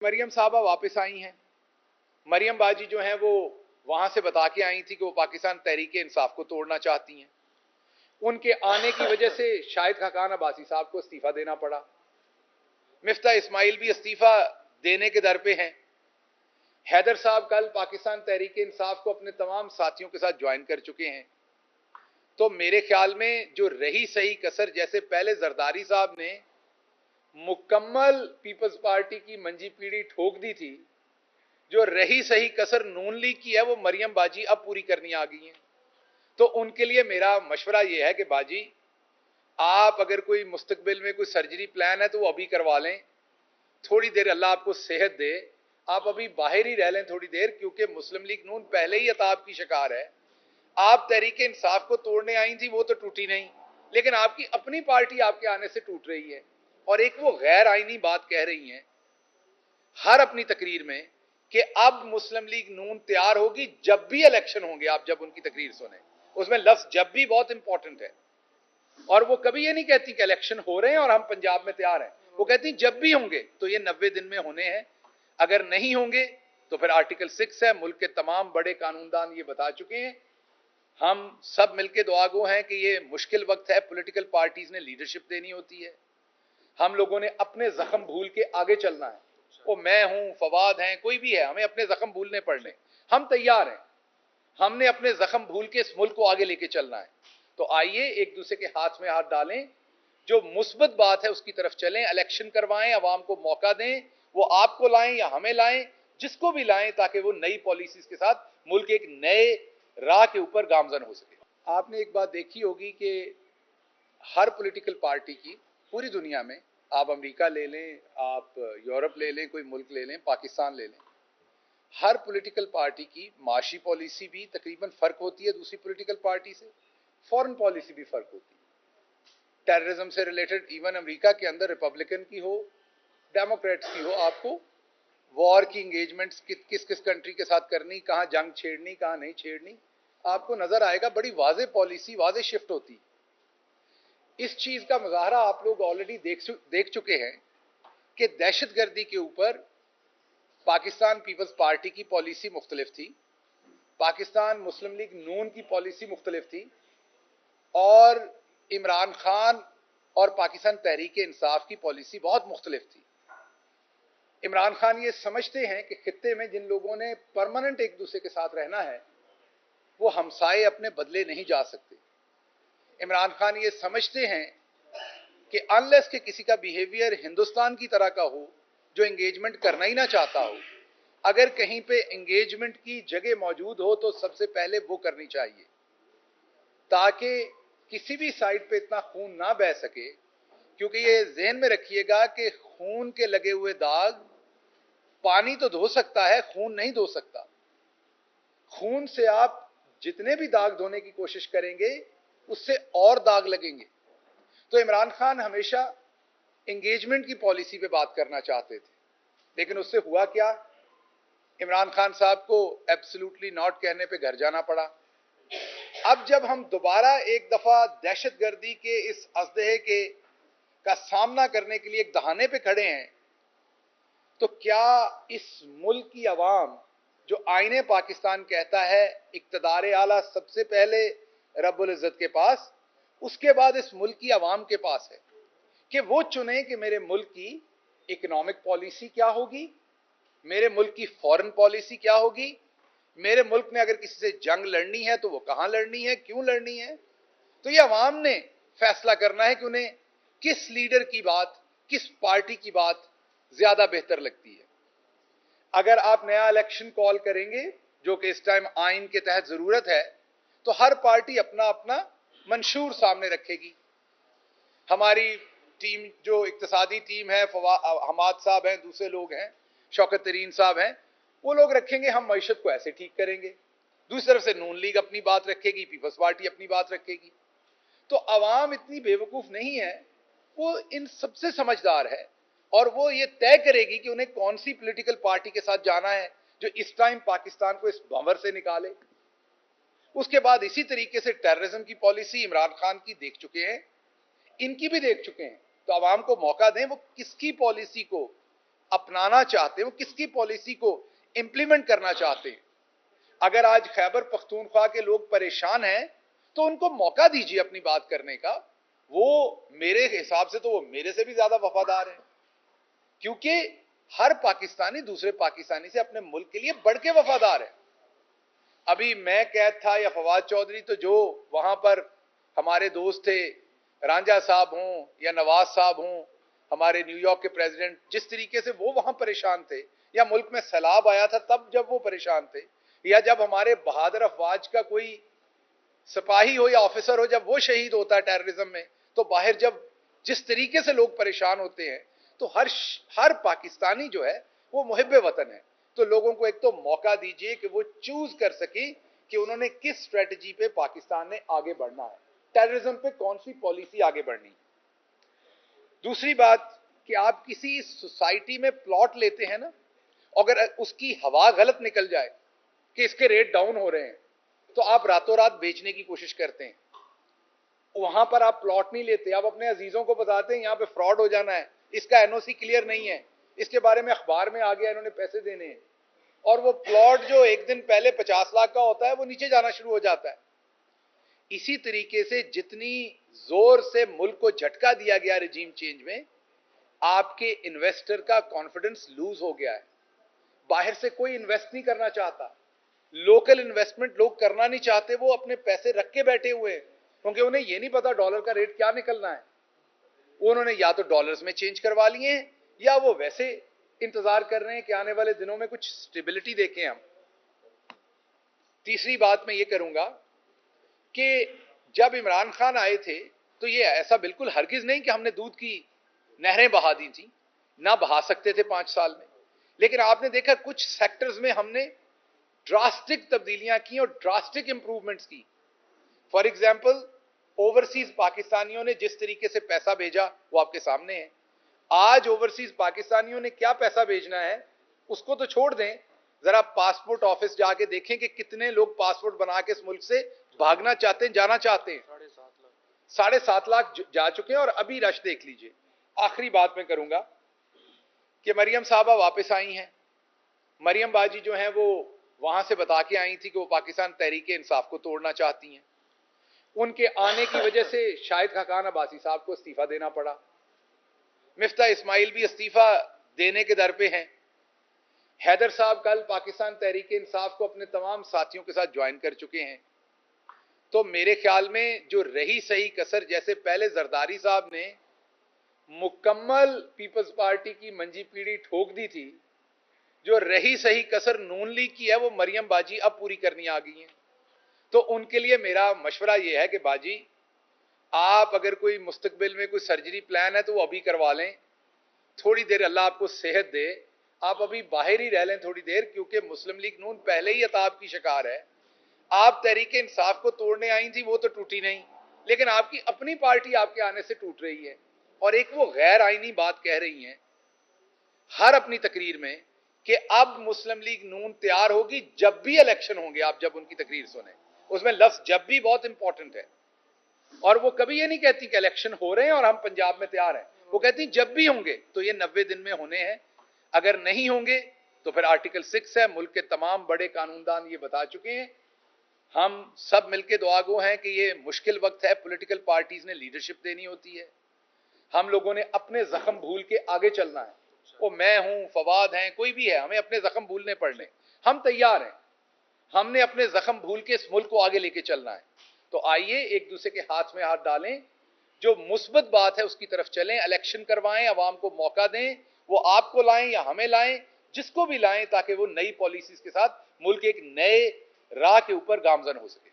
मरियम साहबा वापस आई हैं। मरियम बाजी जो हैं वो वहां से बता के आई थी कि वो पाकिस्तान तहरीक इंसाफ को तोड़ना चाहती हैं। उनके आने की वजह से शाहिद खाकान अब्बासी साहब को इस्तीफा देना पड़ा। मिफ्ता इस्माइल भी इस्तीफा देने के दर पे हैं। हैदर साहब कल पाकिस्तान तहरीक इंसाफ को अपने तमाम साथियों के साथ ज्वाइन कर चुके हैं। तो मेरे ख्याल में जो रही सही कसर, जैसे पहले जरदारी साहब ने मुकम्मल पीपल्स पार्टी की मंजी पीढ़ी ठोक दी थी, जो रही सही कसर नून लीग की है वो मरियम बाजी अब पूरी करनी आ गई हैं। तो उनके लिए मेरा मशवरा यह है कि बाजी, आप अगर कोई मुस्तकबिल में कोई सर्जरी प्लान है तो वो अभी करवा लें। थोड़ी देर अल्लाह आपको सेहत दे, आप अभी बाहर ही रह लें थोड़ी देर, क्योंकि मुस्लिम लीग नून पहले ही अताब की शिकार है। आप तहरीक इंसाफ को तोड़ने आई थी, वो तो टूटी नहीं, लेकिन आपकी अपनी पार्टी आपके आने से टूट रही है। और एक वो गैर आईनी बात कह रही हैं हर अपनी तकरीर में कि अब मुस्लिम लीग नून तैयार होगी जब भी इलेक्शन होंगे। आप जब उनकी तकरीर सुने, उसमें लफ्ज जब भी बहुत इंपॉर्टेंट है। और वो कभी ये नहीं कहती कि इलेक्शन हो रहे हैं और हम पंजाब में तैयार हैं। वो कहती जब भी होंगे, तो ये 90 दिन में होने हैं। अगर नहीं होंगे तो फिर आर्टिकल 6 है। मुल्क के तमाम बड़े कानूनदान ये बता चुके हैं। हम सब मिलकर दुआगो हैं कि ये मुश्किल वक्त है। पॉलिटिकल पार्टीज ने लीडरशिप देनी होती है। हम लोगों ने अपने जख्म भूल के आगे चलना है। वो मैं हूं, फवाद हैं, कोई भी है, हमें अपने जख्म भूलने पड़ने, हम तैयार हैं। हमने अपने जख्म भूल के इस मुल्क को आगे लेके चलना है। तो आइए एक दूसरे के हाथ में हाथ डालें, जो मुस्बत बात है उसकी तरफ चलें, इलेक्शन करवाएं, आवाम को मौका दें, वो आपको लाएं या हमें लाएं, जिसको भी लाएं, ताकि वो नई पॉलिसीज के साथ मुल्क एक नए राह के ऊपर गामजन हो सके। आपने एक बात देखी होगी कि हर पॉलिटिकल पार्टी की पूरी दुनिया में, आप अमेरिका ले लें, आप यूरोप ले लें, कोई मुल्क ले लें, पाकिस्तान ले लें, हर पॉलिटिकल पार्टी की माशी पॉलिसी भी तकरीबन फर्क होती है दूसरी पॉलिटिकल पार्टी से। फॉरेन पॉलिसी भी फर्क होती है। टेररिज्म से रिलेटेड इवन अमेरिका के अंदर रिपब्लिकन की हो, डेमोक्रेट्स की हो, आपको वॉर की इंगेजमेंट्स किस किस कंट्री के साथ करनी, कहां जंग छेड़नी, कहां नहीं छेड़नी, आपको नजर आएगा। बड़ी वाज़े पॉलिसी, वाज़े शिफ्ट होती है। इस चीज का मुजाहरा आप लोग ऑलरेडी देख चुके हैं कि दहशतगर्दी के ऊपर पाकिस्तान पीपल्स पार्टी की पॉलिसी मुख्तलिफ थी, पाकिस्तान मुस्लिम लीग नून की पॉलिसी मुख्तलिफ थी, और इमरान खान और पाकिस्तान तहरीक इंसाफ की पॉलिसी बहुत मुख्तलिफ थी। इमरान खान ये समझते हैं कि खित्ते में जिन लोगों ने परमानेंट एक दूसरे के साथ रहना है, वो हमसाए अपने बदले नहीं जा सकते। इमरान खान ये समझते हैं कि अनलेस के किसी का बिहेवियर हिंदुस्तान की तरह का हो, जो एंगेजमेंट करना ही ना चाहता हो, अगर कहीं पे एंगेजमेंट की जगह मौजूद हो तो सबसे पहले वो करनी चाहिए, ताकि किसी भी साइड पे इतना खून ना बह सके। क्योंकि ये ज़हन में रखिएगा कि खून के लगे हुए दाग पानी तो धो सकता है, खून नहीं धो सकता। खून से आप जितने भी दाग धोने की कोशिश करेंगे, उससे और दाग लगेंगे। तो इमरान खान हमेशा एंगेजमेंट की पॉलिसी पे बात करना चाहते थे, लेकिन उससे हुआ क्या? इमरान खान साहब को एब्सोल्युटली नॉट कहने पे घर जाना पड़ा। अब जब हम दोबारा एक दफा दहशतगर्दी के इस अजदहे के का सामना करने के लिए एक दहाने पे खड़े हैं, तो क्या इस मुल्क की आवाम, जो आईने पाकिस्तान कहता है इक्तदार आला सबसे पहले रब्बुल इज्जत के पास, उसके बाद इस मुल्क की आवाम के पास है कि वो चुने कि मेरे मुल्क की इकोनॉमिक पॉलिसी क्या होगी, मेरे मुल्क की फॉरेन पॉलिसी क्या होगी, मेरे मुल्क में अगर किसी से जंग लड़नी है तो वो कहां लड़नी है, क्यों लड़नी है। तो ये अवाम ने फैसला करना है कि उन्हें किस लीडर की बात, किस पार्टी की बात ज्यादा बेहतर लगती है। अगर आप नया इलेक्शन कॉल करेंगे, जो कि इस टाइम आइन के तहत जरूरत है, तो हर पार्टी अपना अपना मंशूर सामने रखेगी। हमारी टीम, जो इक्तिसादी टीम है, हमाद साहब हैं, दूसरे लोग हैं, शौकत तरीन साहब हैं, वो लोग रखेंगे हम मईशत को ऐसे ठीक करेंगे। दूसरी तरफ से नून लीग अपनी बात रखेगी, पीपल्स पार्टी अपनी बात रखेगी। तो अवाम इतनी बेवकूफ नहीं है, वो इन सबसे समझदार है, और वो ये तय करेगी कि उन्हें कौन सी पॉलिटिकल पार्टी के साथ जाना है जो इस टाइम पाकिस्तान को इस भंवर से निकाले। उसके बाद इसी तरीके से टेररिज्म की पॉलिसी इमरान खान की देख चुके हैं, इनकी भी देख चुके हैं। तो अवाम को मौका दें वो किसकी पॉलिसी को अपनाना चाहते हैं, वो किसकी पॉलिसी को इंप्लीमेंट करना चाहते हैं। अगर आज खैबर पख्तूनख्वा के लोग परेशान हैं तो उनको मौका दीजिए अपनी बात करने का। वो मेरे हिसाब से तो वो मेरे से भी ज्यादा वफादार हैं, क्योंकि हर पाकिस्तानी दूसरे पाकिस्तानी से अपने मुल्क के लिए बढ़ के वफादार है। अभी मैं कैद था या फवाद चौधरी, तो जो वहां पर हमारे दोस्त थे, रांझा साहब हों या नवाज साहब हों, हमारे न्यूयॉर्क के प्रेसिडेंट, जिस तरीके से वो वहां परेशान थे, या मुल्क में सैलाब आया था तब जब वो परेशान थे, या जब हमारे बहादुर अफवाज का कोई सिपाही हो या ऑफिसर हो, जब वो शहीद होता है टेररिज्म में, तो बाहर जब जिस तरीके से लोग परेशान होते हैं, तो हर पाकिस्तानी जो है वो मुहिब्बे वतन है। तो लोगों को एक तो मौका दीजिए कि वो चूज कर सके कि उन्होंने किस स्ट्रेटजी पे पाकिस्तान ने आगे बढ़ना है, टेररिज्म पे कौन सी पॉलिसी आगे बढ़नी। दूसरी बात कि आप किसी सोसाइटी में प्लॉट लेते हैं ना, अगर उसकी हवा गलत निकल जाए कि इसके रेट डाउन हो रहे हैं, तो आप रातों रात बेचने की कोशिश करते हैं। वहां पर आप प्लॉट नहीं लेते, आप अपने अजीजों को बताते हैं यहां पे फ्रॉड हो जाना है, इसका एनओसी क्लियर नहीं है, इसके बारे में अखबार में आ गया, इन्होंने पैसे देने हैं, और वो प्लॉट जो एक दिन पहले 50 लाख का होता है वो नीचे जाना शुरू हो जाता है। इसी तरीके से जितनी जोर से मुल्क को झटका दिया गया रिजीम चेंज में, आपके इन्वेस्टर का कॉन्फिडेंस लूज हो गया है। बाहर से कोई इन्वेस्ट नहीं करना चाहता, लोकल इन्वेस्टमेंट लोग करना नहीं चाहते, वो अपने पैसे रख के बैठे हुए हैं, क्योंकि उन्हें यह नहीं पता डॉलर का रेट क्या निकलना है। उन्होंने या तो डॉलर्स में चेंज करवा लिए हैं, या वो वैसे इंतजार कर रहे हैं कि आने वाले दिनों में कुछ स्टेबिलिटी देखें हम। तीसरी बात मैं ये करूंगा कि जब इमरान खान आए थे तो ये ऐसा बिल्कुल हरगिज नहीं कि हमने दूध की नहरें बहा दी थी, ना बहा सकते थे 5 साल में, लेकिन आपने देखा कुछ सेक्टर्स में हमने ड्रास्टिक तब्दीलियां की और ड्रास्टिक इंप्रूवमेंट्स की। फॉर एग्जाम्पल, ओवरसीज पाकिस्तानियों ने जिस तरीके से पैसा भेजा वो आपके सामने है। आज ओवरसीज पाकिस्तानियों ने क्या पैसा भेजना है उसको तो छोड़ दें, जरा पासपोर्ट ऑफिस जाके देखें कि कितने लोग पासपोर्ट बना के इस मुल्क से भागना चाहते हैं, जाना चाहते हैं। 7.5 लाख जा चुके हैं, और अभी रश देख लीजिए। आखिरी बात मैं करूंगा कि मरियम साहबा वापस आई हैं। मरियम बाजी जो हैं वो वहां से बता के आई थी कि वो पाकिस्तान तहरीक इंसाफ को तोड़ना चाहती हैं। उनके आने की वजह से शाहिद खाकान अब्बासी साहब को इस्तीफा देना पड़ा। मिफ्ता इस्माइल भी इस्तीफा देने के दर पे हैं। हैदर साहब कल पाकिस्तान तहरीक इंसाफ को अपने तमाम साथियों के साथ ज्वाइन कर चुके हैं। तो मेरे ख्याल में जो रही सही कसर, जैसे पहले जरदारी साहब ने मुकम्मल पीपल्स पार्टी की मंजी पीढ़ी ठोक दी थी, जो रही सही कसर नून लीग की है वो मरियम बाजी अब पूरी करनी आ गई हैं। तो उनके लिए मेरा मशवरा यह है कि बाजी, आप अगर कोई मुस्तकबिल में कोई सर्जरी प्लान है तो वो अभी करवा लें। थोड़ी देर अल्लाह आपको सेहत दे, आप अभी बाहर ही रह लें थोड़ी देर, क्योंकि मुस्लिम लीग नून पहले ही अताब की शिकार है। आप तहरीक इंसाफ को तोड़ने आई थी, वो तो टूटी नहीं, लेकिन आपकी अपनी पार्टी आपके आने से टूट रही है, और एक वो गैर आईनी बात कह रही हैं हर अपनी तकरीर में कि अब मुस्लिम लीग नून तैयार होगी जब भी इलेक्शन होंगे। आप जब उनकी तकरीर सुने, उसमें लफ्ज जब भी बहुत इंपॉर्टेंट है, और वो कभी ये नहीं कहती कि इलेक्शन हो रहे हैं और हम पंजाब में तैयार हैं। वो कहती जब भी होंगे, तो ये 90 दिन में होने हैं, अगर नहीं होंगे तो फिर आर्टिकल 6 है। मुल्क के तमाम बड़े कानूनदान ये बता चुके हैं। हम सब मिलकर दुआगो हैं कि ये मुश्किल वक्त है, पॉलिटिकल पार्टीज ने लीडरशिप देनी होती है। हम लोगों ने अपने जख्म भूल के आगे चलना है। वो मैं हूं, फवाद हैं, कोई भी है, हमें अपने जख्म भूलने पड़ने, हम तैयार हैं। हमने अपने जख्म भूल के इस मुल्क को आगे लेके चलना है। तो आइए एक दूसरे के हाथ में हाथ डालें, जो मुस्बत बात है उसकी तरफ चलें, इलेक्शन करवाएं, अवाम को मौका दें, वो आपको लाएं या हमें लाएं, जिसको भी लाएं, ताकि वो नई पॉलिसीज के साथ मुल्क एक नए राह के ऊपर गामजन हो सके।